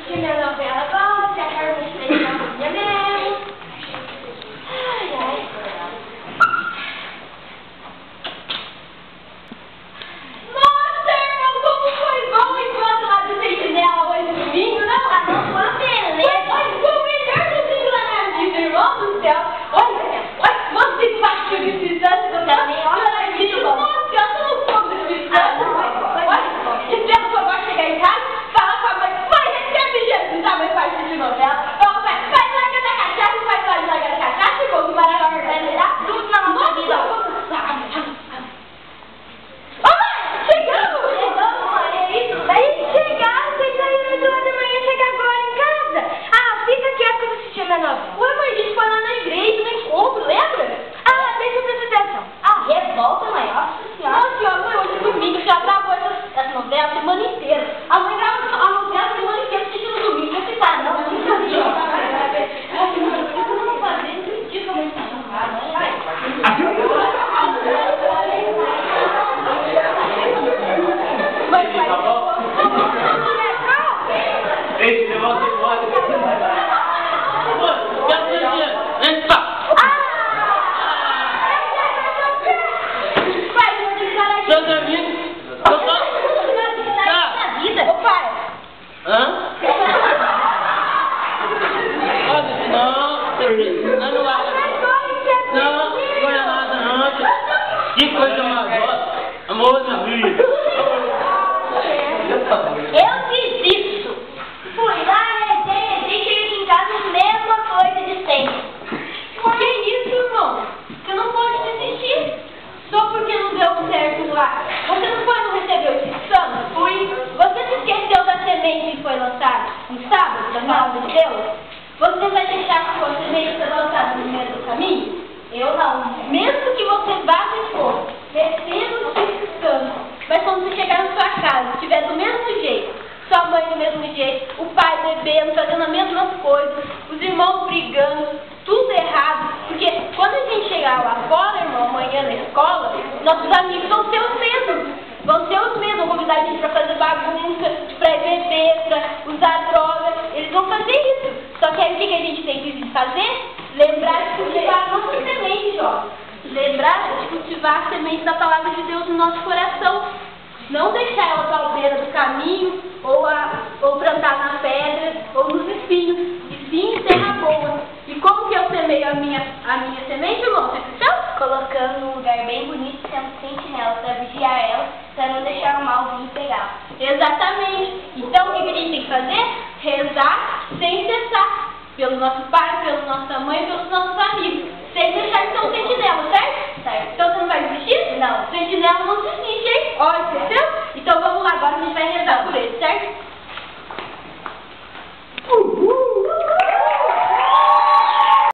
assistir minha novela agora, se a Carmen fez uma coisa mesmo. Ai, ai. Nossa, irmão, como foi bom enquanto lá do Sentinela hoje domingo, não? Ah, não, foi uma beleza. Olha, foi o melhor domingo da minha vida, irmão do céu. Olha, você partiu de Espírito Santo, você também, olha, muito bom. Nossa, eu tô no fogo do Espírito Santo. Olha, e se eu for chegar em casa, fala com a mãe, mãe, recebe Jesus, a mãe faz de novela. Ô, pai, vai larga da cachaça, vai larga da cachaça, e vou que vai largar tudo na nossa vida. Ô, mãe, chegamos! Chegamos, mãe, é isso? Aí, chegaram, vocês saíram do lado da manhã, chega agora em casa. Ah, fica quieto que eu vou assistir a minha novela. Ué, mãe, a gente foi lá na igreja, no encontro, lembra? Ah, deixa eu prestar atenção. Ah, revolta, mãe. Nossa senhora. Nossa senhora, mãe, hoje é domingo, já gravou essa novela a semana inteira. A mãe grava a novela a semana inteira, assiste no domingo, você tá, não? Não sabia. Eu não fazer, não entendi como é que tá. Ah, mãe, vai. Mãe, vai. Esse negócio de moda. Vem cá. Seu Davi. Ô, pai. Hã? Não, não vai. Não, não é nada, não. Que coisa mais. Amor da vida. Eu fiz isso. Fui lá, rezei, cheguei aqui em casa, mesma coisa de sempre. Que isso, irmão? Você não pode desistir. Só porque não deu certo lá. Você não foi, não recebeu o Espírito Santo? Fui. Você se esqueceu da semente que foi lançada no sábado, da palavra de Deus? Você vai deixar que a semente ser lançada no meio do caminho? Eu não. Mesmo que você vá de fogo, receba o Espírito Santo, mas quando você chegar na sua casa, estiver do mesmo jeito, sua mãe do mesmo jeito, o pai bebendo, fazendo as mesmas coisas, os irmãos brigando, tudo errado, porque quando a gente chegar lá fora, irmão, amanhã na escola, nossos amigos vão ser os mesmos. Vão ser os mesmos, vão convidar a gente para fazer bagunça, para ir beber, para usar droga. Eles vão fazer isso. Só que aí o que a gente tem que fazer? Lembrar de cultivar a nossa semente, jovem. Lembrar de cultivar a semente da palavra de Deus no nosso coração. Não deixar ela para a beira do caminho, ou plantar na pedra, ou nos espinhos. E sim em terra boa. E como que eu semeio a minha semente, irmão? Você sabe? Colocando num lugar bem bonito, sendo sentinela, para vigiar ela, para não deixar o mal vir pegar. Exatamente. Então, o que a gente tem que fazer? Rezar sem cessar. Pelo nosso pai, pela nossa mãe, pelos nossos amigos. Sem deixar de ser um sentinela, certo? Certo. Então, você não vai desistir? Não. Sentinela não desiste, hein? Ó, entendeu? Então, vamos lá. Agora a gente vai rezar por ele, certo?